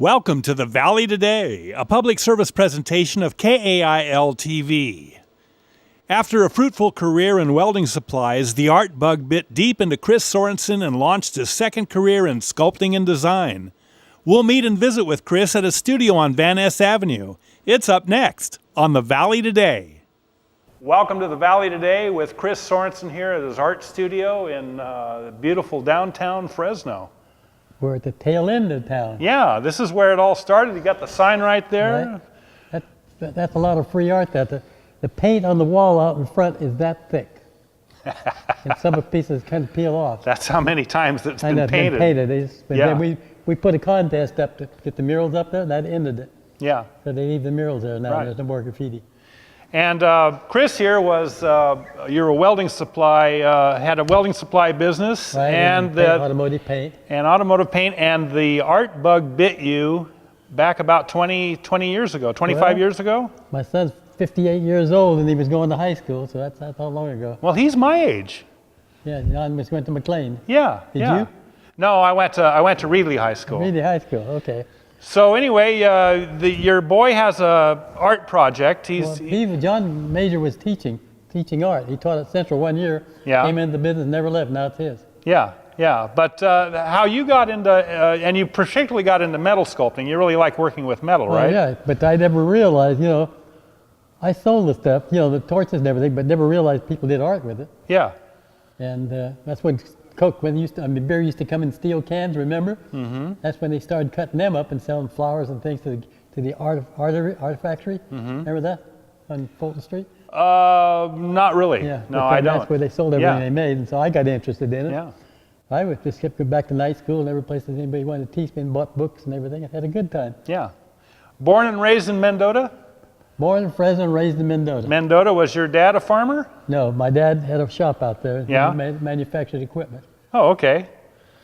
Welcome to the Valley Today, a public service presentation of KAIL TV. After a fruitful career in welding supplies, the art bug bit deep into Chris Sorenson and launched his second career in sculpting and design. We'll meet and visit with Chris at a studio on Van Ness Avenue. It's up next on the Valley Today. Welcome to the Valley Today with Chris Sorenson here at his art studio in beautiful downtown Fresno. We're at the tail end of town. Yeah, this is where it all started. You got the sign right there. Right. That's a lot of free art. The paint on the wall out in front is that thick. And some of the pieces kind of peel off. That's how many times it's been painted. Then we put a contest up to get the murals up there, and that ended it. Yeah. So they leave the murals there now. Right. There's no more graffiti. And Chris here was, you're a welding supply, had a welding supply business. Right, and automotive paint. And automotive paint, and the art bug bit you back about 20 years ago, 25 years ago? My son's 58 years old and he was going to high school, so that's how long ago. Well, he's my age. Yeah, John went to McLean. Yeah. Did you? No, I went to Reedley High School. Reedley High School, okay. So anyway, your boy has a art project. John Major was teaching art. He taught at Central 1 year. Yeah. Came into the business, never left. Now it's his. Yeah. But how you got into, and you particularly got into metal sculpting. You really like working with metal, right? Yeah. But I never realized, I sold the stuff, the torches and everything, but never realized people did art with it. Yeah. And that's when Coke, beer used to come in steel cans, remember? Mm-hmm. That's when they started cutting them up and selling flowers and things to the art factory. Mm-hmm. Remember that on Fulton Street? Not really. Yeah. No, I don't. That's where they sold everything they made, and so I got interested in it. Yeah. I would just kept going back to night school and every place that anybody wanted to teach me and bought books and everything. I had a good time. Yeah. Born and raised in Mendota? Born in Fresno and raised in Mendota. Mendota, was your dad a farmer? No, my dad had a shop out there. Yeah. He manufactured equipment. Oh, okay.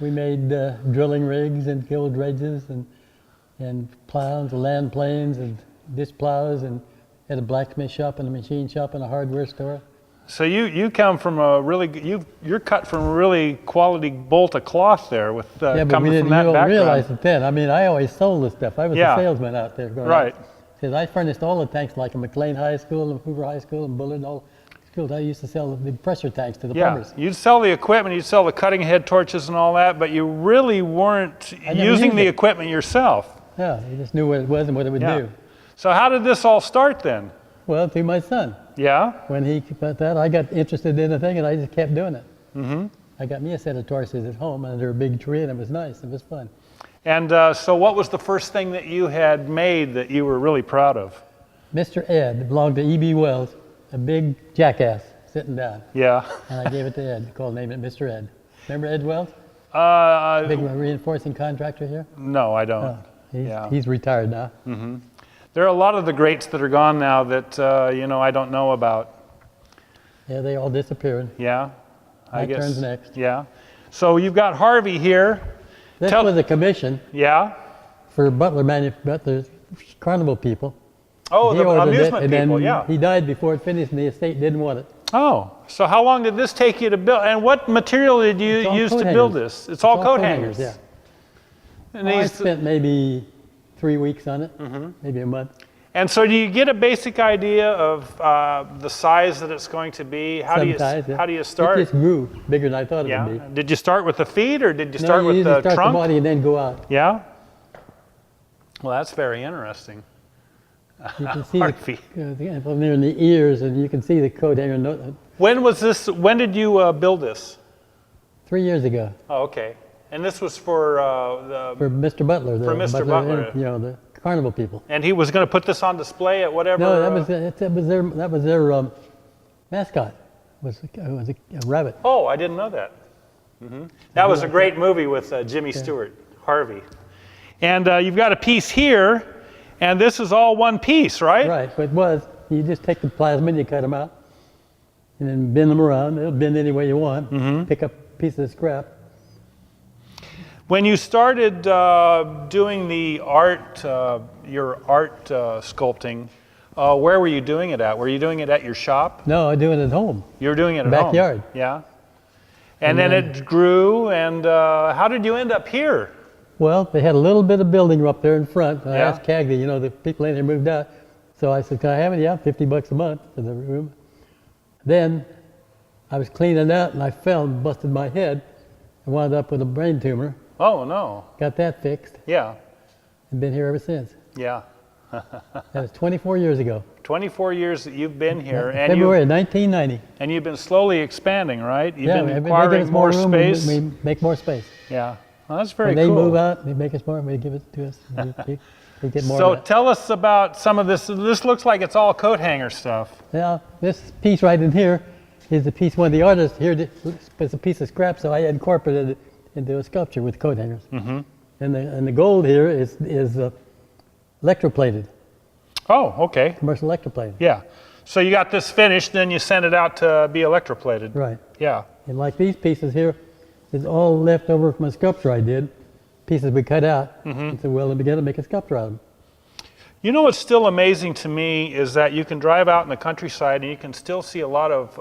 We made drilling rigs and kill dredges and plows, land planes and disc plows, and had a blacksmith shop and a machine shop and a hardware store. So you come from you're cut from a really quality bolt of cloth there with coming from that background. Yeah, but we didn't realize it then. I always sold the stuff. I was a salesman out there. Right. Because I furnished all the tanks, like in McLean High School and Hoover High School and Bullard and all schools. I used to sell the pressure tanks to the plumbers. You'd sell the equipment, you'd sell the cutting head torches and all that, but you really weren't using the equipment yourself. Yeah, you just knew what it was and what it would do. So how did this all start then? Well, through my son. Yeah? When he got that, I got interested in the thing and I just kept doing it. Mm-hmm. I got me a set of torches at home under a big tree and it was nice, it was fun. And so what was the first thing that you had made that you were really proud of? Mr. Ed belonged to E.B. Wells, a big jackass sitting down. Yeah. And I gave it to Ed, named it Mr. Ed. Remember Ed Wells? Big reinforcing contractor here? No, I don't. He's retired now. Mm-hmm. There are a lot of the greats that are gone now that, I don't know about. Yeah, they all disappeared. Yeah, I guess. My turn's next. Yeah. So you've got Harvey here. This was a commission. Yeah. For Butler's carnival people. Oh, the amusement people, yeah. He died before it finished and the estate didn't want it. Oh, so how long did this take you to build? And what material did you use to build this? It's all coat hangers. Yeah. And I spent maybe 3 weeks on it, maybe a month. And so do you get a basic idea of the size that it's going to be? How do you start? It just grew bigger than I thought it would be. Did you start with the feet or did you start with the start trunk? The body and then go out. Yeah? Well, that's very interesting. You can see from there in the ears and you can see the coat hanger. When did you build this? 3 years ago. Oh, okay. And this was for Mr. Butler. For Mr. Butler. The carnival people. And he was going to put this on display at whatever. No, that was their mascot. Was a rabbit. Oh, I didn't know that. Mm-hmm. That was a great movie with Jimmy Stewart, Harvey. And you've got a piece here, and this is all one piece, right? Right. But it was. You just take the plasma and you cut them out, and then bend them around. They'll bend any way you want. Mm-hmm. Pick up a piece of scrap. When you started doing the art, your art sculpting, where were you doing it at? Were you doing it at your shop? No, I do it at home. You were doing it at backyard. Home? Yeah. And then it grew, and how did you end up here? Well, they had a little bit of building up there in front. I Yeah. asked Cagney, you know, the people in there moved out. So I said, can I have it? Yeah, $50 a month for the room. Then I was cleaning out and I fell and busted my head. I wound up with a brain tumor. Oh, no. Got that fixed Yeah. and been here ever since. Yeah. That was 24 years ago. 24 years that you've been here, and February 1990. you've been slowly expanding, right? You've Yeah, been they give acquiring us more room, space. We make more space. Yeah. Well, that's very When they cool. move out, they make us more, we give it to us. We get more So of it. tell us about some of this. This looks like it's all coat hanger stuff. Now, this piece right in here is the piece one of the artists here did, it's a piece of scrap, so I incorporated it into a sculpture with coat hangers. Mm-hmm. And the gold here is electroplated, Oh, okay. commercial electroplated. Yeah. So you got this finished, then you send it out to be electroplated. Right. Yeah. And like these pieces here is all left over from a sculpture I did. Pieces we cut out and said, well, together make a sculpture out of them. You know what's still amazing to me is that you can drive out in the countryside and you can still see a lot of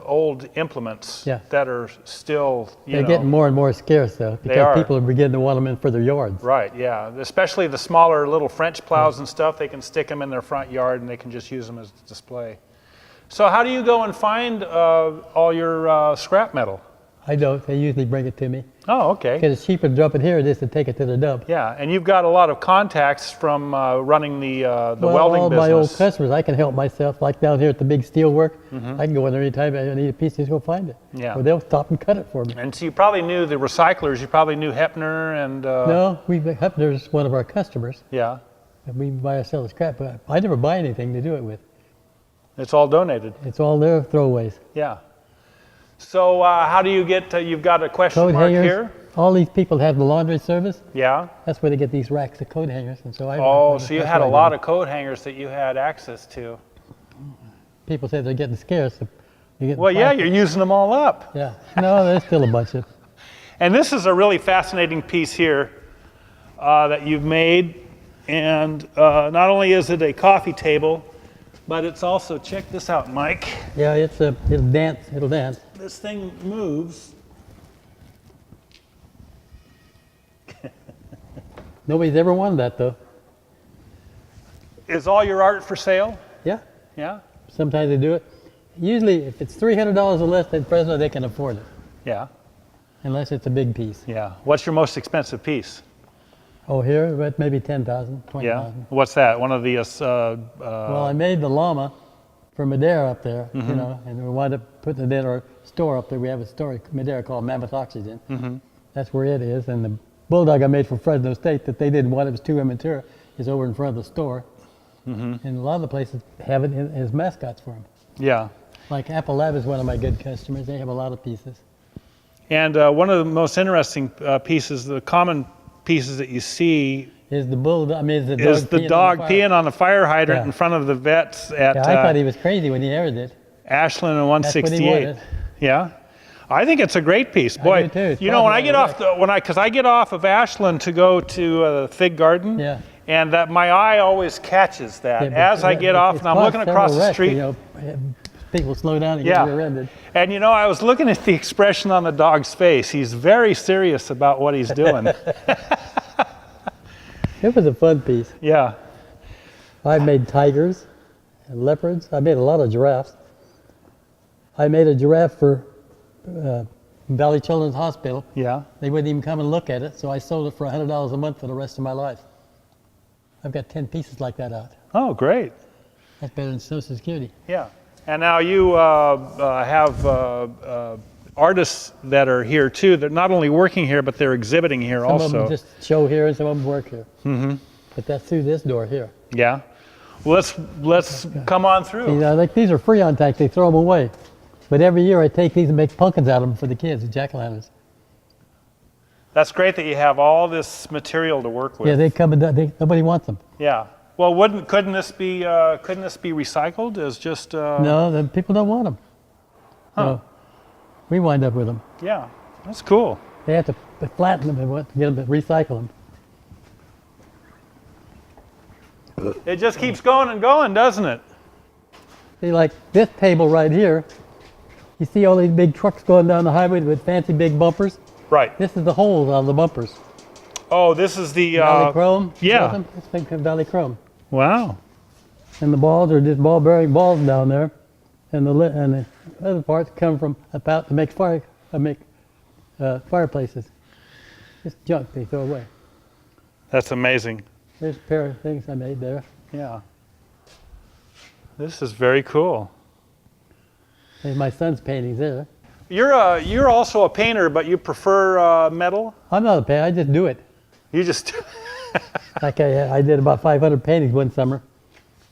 old implements Yeah. that are still, They're getting more and more scarce though, are. because people are beginning to want them in for their yards. Right, yeah. Especially the smaller little French plows and stuff, they can stick them in their front yard and they can just use them as a display. So how do you go and find all your scrap metal? I don't. They usually bring it to me. Oh, okay. Because it's cheaper to dump it here than it is to take it to the dump. Yeah, and you've got a lot of contacts from running the Well, welding all business. my old customers, I can help myself. Like down here at the big steel work, I can go in there anytime I need a piece, just go find it. Yeah. Or they'll stop and cut it for me. And so you probably knew the recyclers. You probably knew Hepner and... No, Hepner's one of our customers. Yeah, And we buy or sell the scrap, but I never buy anything to do it with. it's all donated. It's all their throwaways. Yeah. So how do you get, you've got a question Coat mark hangers. here? All these people have the laundry service. Yeah. That's where they get these racks of coat hangers. And so Oh, so you had a lot of coat hangers that you had access to. People say they're getting scarce. So you get Well, yeah, you're using them all up. Yeah. No, there's still a bunch of. And this is a really fascinating piece here that you've made. And not only is it a coffee table, but it's also, check this out, Mike. Yeah, it'll dance. It'll dance. This thing moves. Nobody's ever wanted that though. Is all your art for sale? Yeah. Yeah? Sometimes they do it. Usually, if it's $300 or less in Fresno, they can afford it, Yeah. unless it's a big piece. Yeah. What's your most expensive piece? Oh, here, but maybe 10,000, 20,000. Yeah. What's that? One of the Well, I made the llama for Madera up there, you know, and we wound up putting it in our store up there. We have a store in Madera called Mammoth Oxygen. That's where it is. And the bulldog I made for Fresno State that they didn't want, it was too immature, is over in front of the store. And a lot of the places have it as mascots for them. Yeah. Like Apple Lab is one of my good customers. They have a lot of pieces. And one of the most interesting pieces, the common pieces that you see, Is the bulldog? I mean, is the dog peeing on the fire hydrant Yeah. in front of the vets at Yeah, I thought he was crazy when he ever did. Ashland and 168. wanted. Yeah. I think it's a great piece. Boy, do too. It's you know, when I get off probably because I get off of Ashland to go to Fig Garden, Yeah. and that my eye always catches that Yeah, but as I get off it's and I'm caused looking across several the wrecks, street. You know, people slow down and Yeah. get rear-ended. And you know, I was looking at the expression on the dog's face. He's very serious about what he's doing. It was a fun piece. Yeah. I made tigers and leopards. I made a lot of giraffes. I made a giraffe for Valley Children's Hospital. Yeah. They wouldn't even come and look at it, so I sold it for $100 a month for the rest of my life. I've got 10 pieces like that out. Oh, great. That's better than Social Security. Yeah. And now you have artists that are here too. They're not only working here, but they're exhibiting here Some also. of them just show here and some of them work here. But that's through this door here. Yeah. Well, let's come on through. You know, like these are Freon tanks, they throw them away. But every year I take these and make pumpkins out of them for the kids, the jack-o'-lanterns. That's great that you have all this material to work with. Yeah, they come and nobody wants them. Yeah. Well, couldn't this be recycled as just? No, the people don't want them. Huh. So we wind up with them. Yeah. That's cool. They have to flatten them and get them to recycle them. It just keeps going and going, doesn't it? See, like this table right here, you see all these big trucks going down the highway with fancy big bumpers? Right. This is the holes on the bumpers. Oh, this is the Valley Chrome. yeah. It's been Valley Chrome. Wow. And the balls are just ball bearing balls down there, and the other parts come from about to make fireplaces. Just junk they throw away. That's amazing. There's a pair of things I made there. Yeah. This is very cool. There's my son's paintings there. You're also a painter, but you prefer metal? I'm not a painter. I just do it. You just Like I did about 500 paintings one summer.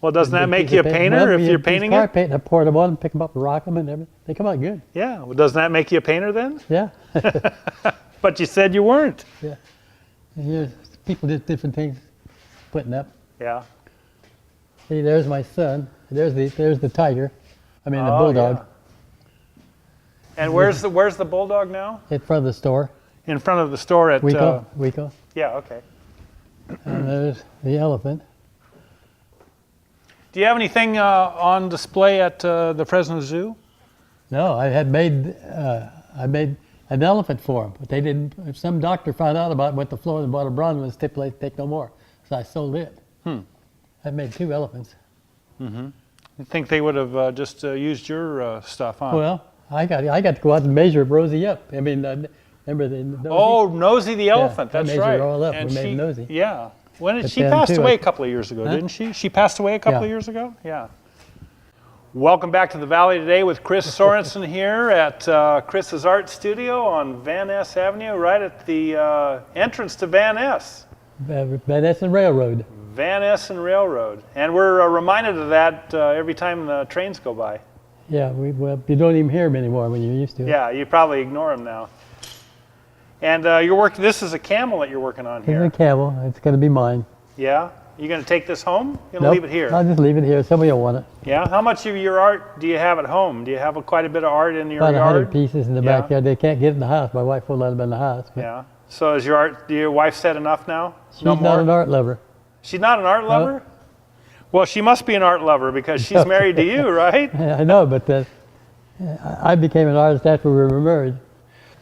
Well, doesn't that make you a painter if you're painting it? Paint, I pour them on, pick them up, rock them, and everything. They come out good. Yeah. Well, doesn't that make you a painter then? Yeah. But you said you weren't. Yeah. And here's people did different things, putting up. Yeah. See, there's my son. There's the tiger. I mean the bulldog. Yeah. And where's the bulldog now? In front of the store. In front of the store at Wico. Yeah. Okay. And there's the elephant. Do you have anything on display at the Fresno Zoo? No, I made an elephant for him, but they didn't. If some doctor found out about what the floor and bought a bronze was stipulated to take no more, so I sold it. I made 2 elephants. You think they would have just used your stuff, huh? Well, I got to go out and measure Rosie up. I mean, remember the Nosy? Oh, Nosy the elephant. I That's measured right. her all up. And We made Nosy. Yeah. When did But she then, passed too, away a couple of years ago, Huh? didn't she? She passed away a couple Yeah. of years ago? Yeah. Welcome back to the Valley today with Chris Sorenson here at Chris's Art Studio on Van Ness Avenue, right at the entrance to Van Ness. Van Ness and Railroad. Van Ness and Railroad. And we're reminded of that every time the trains go by. Yeah, you don't even hear them anymore when you're used to it. Yeah, you probably ignore them now. And you're working, this is a camel that you're working on Here's here. a camel. It's going to be mine. Yeah? You going to take this home? You're going to Nope, leave it here? I'll just leave it here. Somebody will want it. Yeah? How much of your art do you have at home? Do you have quite a bit of art in your About yard? 100 pieces in the Yeah. backyard. They can't get in the house. My wife won't let them in the house. But Yeah. So is your wife said enough now? she's No not more? an art lover. She's not an art lover? Well, she must be an art lover because she's married to you, right? Yeah, I know, but I became an artist after we were married.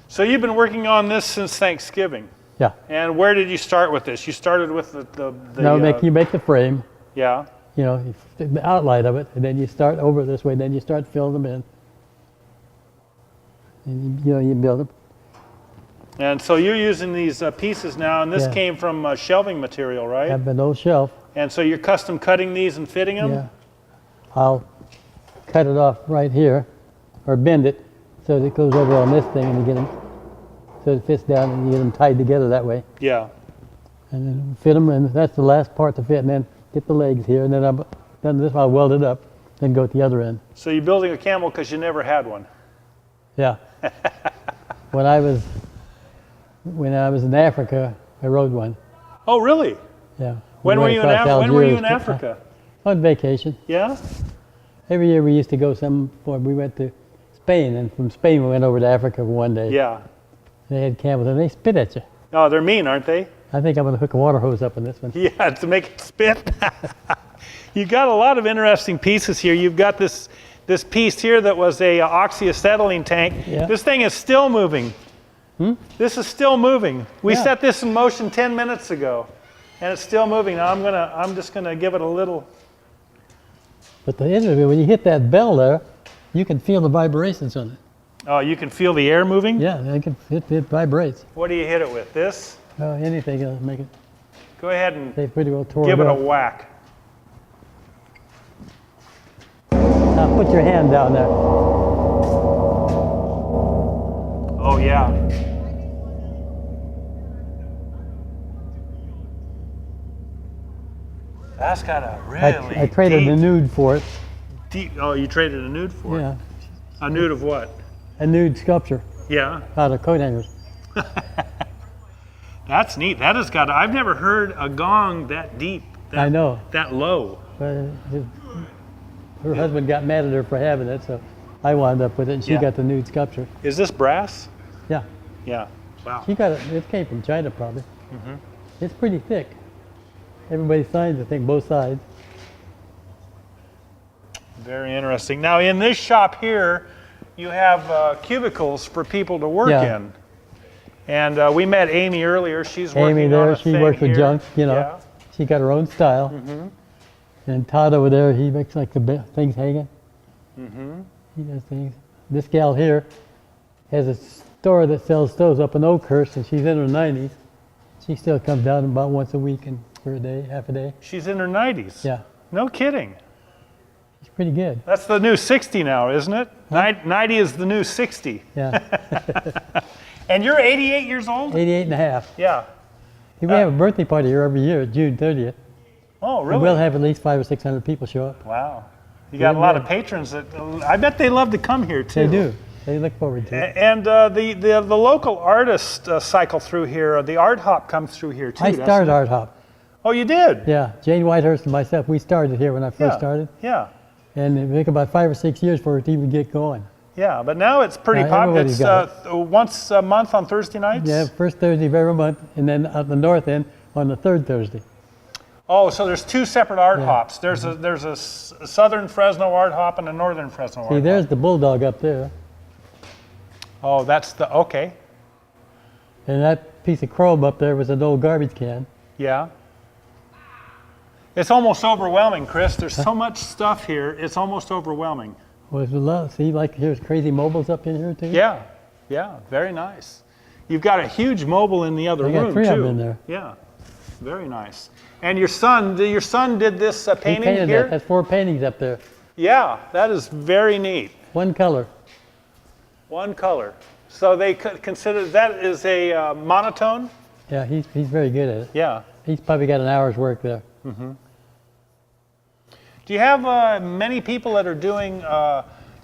So you've been working on this since Thanksgiving. Yeah. And where did you start with this? You started with the Now you make the frame, yeah. you know, the outline of it, and then you start over this way, then you start filling them in. And you build them. And so you're using these pieces now, and this Yeah. came from shelving material, right? Have an old shelf. And so you're custom cutting these and fitting them? Yeah. I'll cut it off right here, or bend it, so that it goes over on this thing, and you get them, so it fits down, and you get them tied together that way. Yeah. And then fit them, and that's the last part to fit, and then get the legs here, and then I've done this, I'll weld it up, then go at the other end. So you're building a camel because you never had one? Yeah. When I was in Africa, I rode one. Oh, really? Yeah. When were you in Algiers, Africa? On vacation. Yeah? Every year we used to go we went to Spain, and from Spain we went over to Africa one day. Yeah. They had camels, and they spit at you. Oh, they're mean, aren't they? I think I'm going to hook a water hose up in this one. Yeah, to make it spit. You got a lot of interesting pieces here. You've got this piece here that was a oxyacetylene tank. Yeah. This thing is still moving. This is still moving. We Yeah. set this in motion 10 minutes ago, and it's still moving. Now I'm just gonna give it a little. But the interview, when you hit that bell there, you can feel the vibrations on it. Oh, you can feel the air moving? Yeah, it vibrates. What do you hit it with? This? Anything will make it. Go ahead and They pretty well tore give it it a up. whack. Now put your hand down there. Oh, yeah. That's got a really I traded deep, a nude for it. deep. Oh, you traded a nude for it? Yeah, A nude of what? a nude sculpture Yeah. out of coat hangers. That's neat. That has got. I've never heard a gong that deep. That, I know. That low. But her husband got mad at her for having it, so I wound up with it, and she Yeah. got the nude sculpture. Is this brass? Yeah, Yeah. Wow. she got it. It came from China, probably. It's pretty thick. Everybody signs, I think, both sides. Very interesting. Now, in this shop here, you have cubicles for people to work Yeah. in. And we met Amy earlier. She's working Amy there, on a she thing works with here. junk, you know. Yeah. She got her own style. And Todd over there, he makes like the things hanging. He does things. This gal here has a store that sells stoves up in Oakhurst, and she's in her 90s. She still comes down about once a week and for a day, half a day. She's in her 90s. Yeah, No kidding. she's pretty good. That's the new 60 now, isn't it? 90 is the new 60. Yeah, And you're 88 years old? 88 and a half. Yeah. We have a birthday party here every year, June 30th. Oh, And really? we'll have at least 500 or 600 people show up. Wow. You got a lot of patrons that I bet they love to come here too. They do. They look forward to it. And the local artists cycle through here. The Art Hop comes through here too. I doesn't started it? Art Hop. Oh, you did? Yeah, Jane Whitehurst and myself, we started here when I first started. Yeah. And it took about 5 or 6 years for it to even get going. Yeah, but now it's pretty Now popular. everybody's It's got once a month on Thursday nights? Yeah, first Thursday of every month, and then at the north end on the third Thursday. Oh, so there's two separate art hops. There's a southern Fresno art hop and a northern Fresno art See, hop. there's the bulldog up there, Oh, that's the, okay. and that piece of chrome up there was an old garbage can. Yeah. It's almost overwhelming, Chris. There's so much stuff here. It's almost overwhelming. Was a lot. See, like here's crazy mobiles up in here too. Yeah. Yeah. Very nice. You've got a huge mobile in the other I got room 3 too. of them in there. Yeah. Very nice. And your son did this He painting painted here? that. That's 4 paintings up there. Yeah. That is very neat. One color. One color. So they could consider that is a monotone? Yeah, he's very good at it. Yeah. He's probably got an hour's work there. Do you have many people that are doing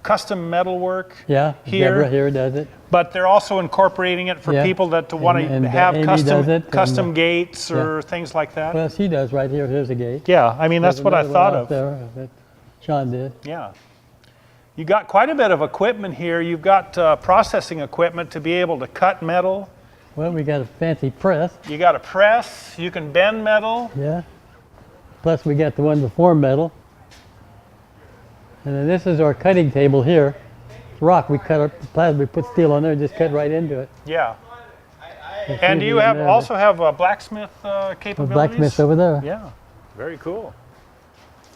custom metal work? Yeah, Here? Deborah here does it. But they're also incorporating it for Yeah. people that want And to have Amy does it, custom and, gates or things like that. Well, she does right here. Here's a gate. Yeah, I mean that's There's what I another thought one out of. there that Sean did. Yeah. You got quite a bit of equipment here. You've got processing equipment to be able to cut metal. Well, we got a fancy press. You got a press. You can bend metal. Yeah. Plus we got the one to form metal. And then this is our cutting table here. It's rock. We cut our plasma, we put steel on there and just cut right into it. Yeah. There's And do you usually in there, also have blacksmith the capabilities? blacksmith over there. Yeah. Very cool.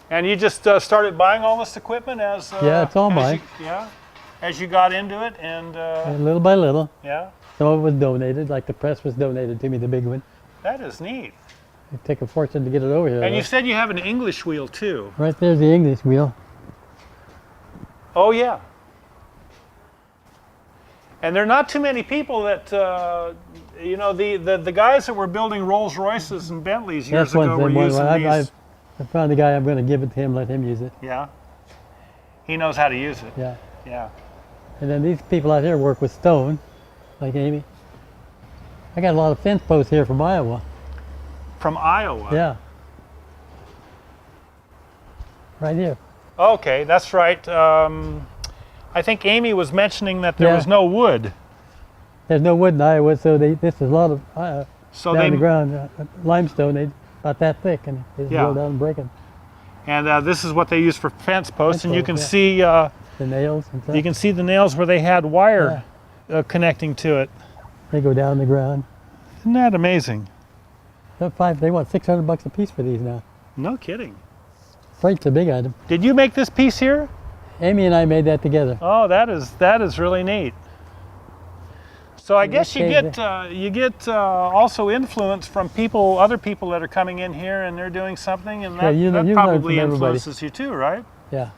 And you just started buying all this equipment as Yeah, it's all as mine. as you got into it, and And little by little. yeah, Some of it was donated, like the press was donated to me, the big one. that is neat. It took a fortune to get it over here. And though. you said you have an English wheel too. Right there's the English wheel. Oh yeah. And there are not too many people that you know the guys that were building Rolls Royces and Bentleys years That's one ago were thing. One, using these. I found a guy, I'm going to give it to him, let him use it. Yeah. He knows how to use it. Yeah. Yeah. And then these people out here work with stone, like Amy. I got a lot of fence posts here from Iowa. From Iowa. Yeah. Right here. Okay, that's right. I think Amy was mentioning that there Yeah. was no wood. There's no wood in Iowa, so this is a lot of So down they the ground limestone. They about that thick, and they just Yeah. go down and break them. And this is what they use for fence posts, and you can posts, see The nails and stuff. you can see the nails where they had wire connecting to it. They go down the ground. Isn't that amazing? They want $600 a piece for these now. No kidding. Freight's a big item. Did you make this piece here? Amy and I made that together. Oh, that is really neat. So I guess you okay, get also influence from other people that are coming in here and they're doing something, and that, you that learn probably from everybody. influences you too, right? Yeah.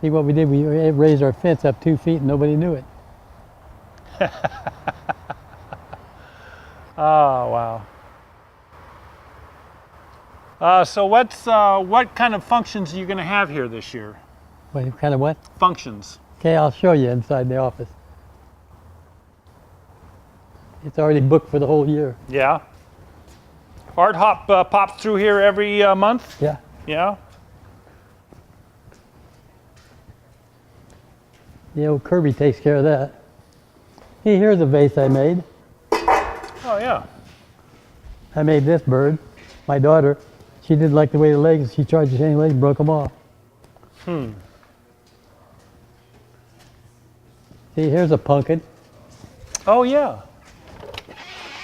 See what we did? We raised our fence up 2 feet and nobody knew it. Oh wow. So what kind of functions are you going to have here this year? What kind of what? Functions. Okay, I'll show you inside the office. It's already booked for the whole year. Yeah. Art Hop pops through here every month? Yeah. Yeah. The old Kirby takes care of that. Hey, here's a vase I made. Oh yeah. I made this bird. My daughter, she didn't like the way the legs, she tried to change legs, broke them off. See, here's a pumpkin. Oh, yeah.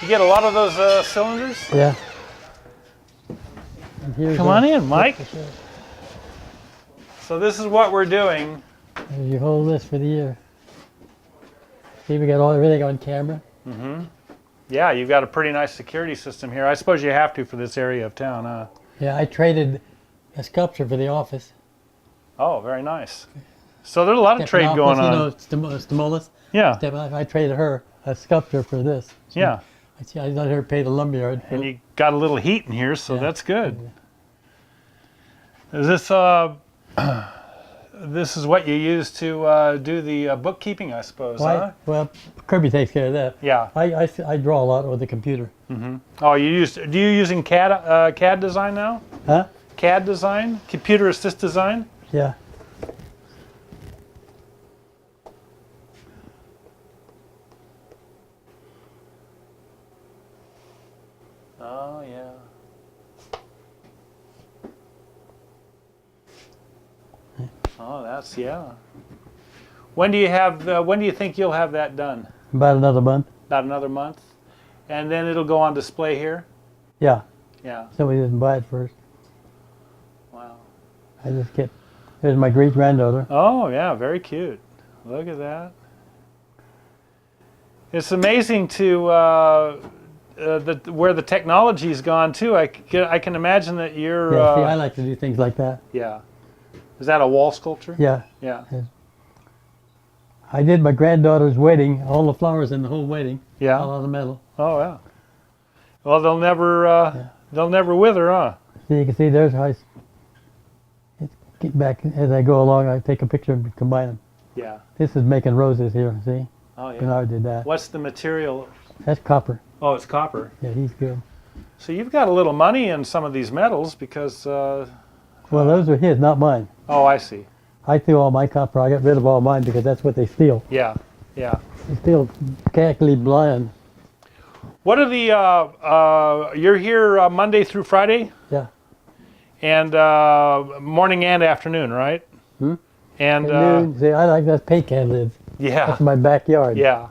You get a lot of those cylinders? Yeah. And here's Come a- on in, Mike. So this is what we're doing. There's your whole list for the year. See, we got everything on camera. Yeah, you've got a pretty nice security system here. I suppose you have to for this area of town, huh? Yeah, I traded a sculpture for the office. Oh, very nice. So there's a lot of trade going on. You know, Stimulus? Yeah, I traded her a sculpture for this. yeah. I let her pay the lumberyard. And you got a little heat in here, so Yeah. that's good. Is this this is what you use to do the bookkeeping, I suppose, huh? Well, Kirby takes care of that. Yeah. I draw a lot with the computer. Oh, do you using CAD design now? Huh? CAD design, computer assist design. Yeah. Oh yeah. Oh, that's yeah. When do you think you'll have that done? About another month. About another month, and then it'll go on display here. Yeah. Yeah. Somebody didn't buy it first. Wow. I just get. There's my great granddaughter. Oh yeah, very cute. Look at that. It's amazing to where the technology's gone too. I can imagine that you're. Yeah. See, I like to do things like that. Yeah. Is that a wall sculpture? Yeah. Yeah. I did my granddaughter's wedding. All the flowers in the whole wedding. Yeah. All on the metal. Oh yeah. Well, they'll never wither, huh? See, you can see there's how I get back as I go along. I take a picture and combine them. Yeah. This is making roses here. See, Oh yeah. Bernard did that. What's the material? That's copper. Oh, it's copper. Yeah, he's good. So you've got a little money in some of these metals because. Well, those are his, not mine. Oh, I see. I threw all my copper. I got rid of all mine because that's what they steal. Yeah. Yeah. They steal khaki blind. What are the? You're here Monday through Friday, Yeah. and morning and afternoon, right? Hmm? And At noon, see, I like that paint can lids. yeah, That's my backyard. yeah.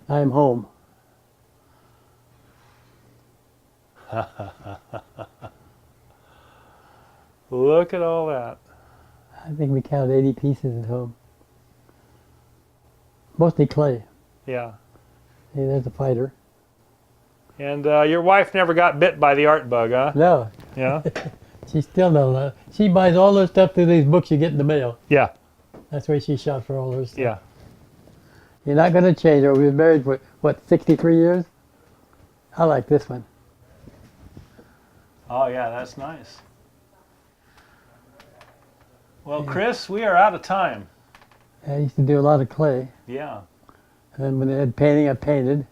I'm home. Look at all that. I think we counted 80 pieces at home. Mostly clay. Yeah. See, there's a fighter. And your wife never got bit by the art bug, huh? No, Yeah. she still doesn't. She buys all those stuff through these books you get in the mail. Yeah. That's where she shot for all those stuff. Yeah. You're not going to change her. We've been married for, what, 63 years? I like this one. Oh yeah, that's nice. Well, Chris, we are out of time. I used to do a lot of clay. Yeah. And then when they had painting, I painted.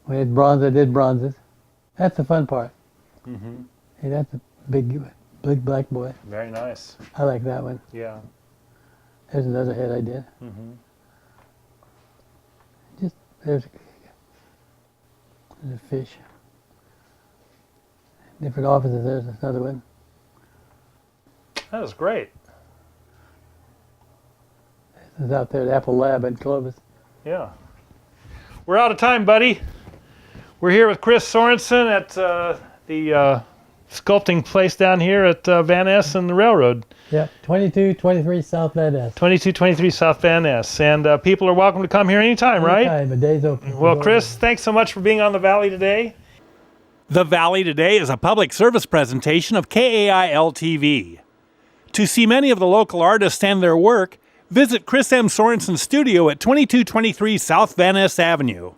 When they had bronze, I did bronzes. That's the fun part. Mm-hmm. Hey, that's a big black boy. Very nice. I like that one. Yeah. There's another head I did. Mm-hmm. Just, there's a fish. Different offices, there's another one. That was great. This is out there at Apple Lab in Clovis. Yeah. We're out of time, buddy. We're here with Chris Sorenson at the sculpting place down here at Van Ness and the railroad. Yeah, 2223 South Van Ness. 2223 South Van Ness. And people are welcome to come here anytime, right? Anytime, the day's open. Well, Chris, thanks so much for being on the Valley today. The Valley Today is a public service presentation of KAIL TV. To see many of the local artists and their work, visit Chris M. Sorenson's studio at 2223 South Van Ness Avenue.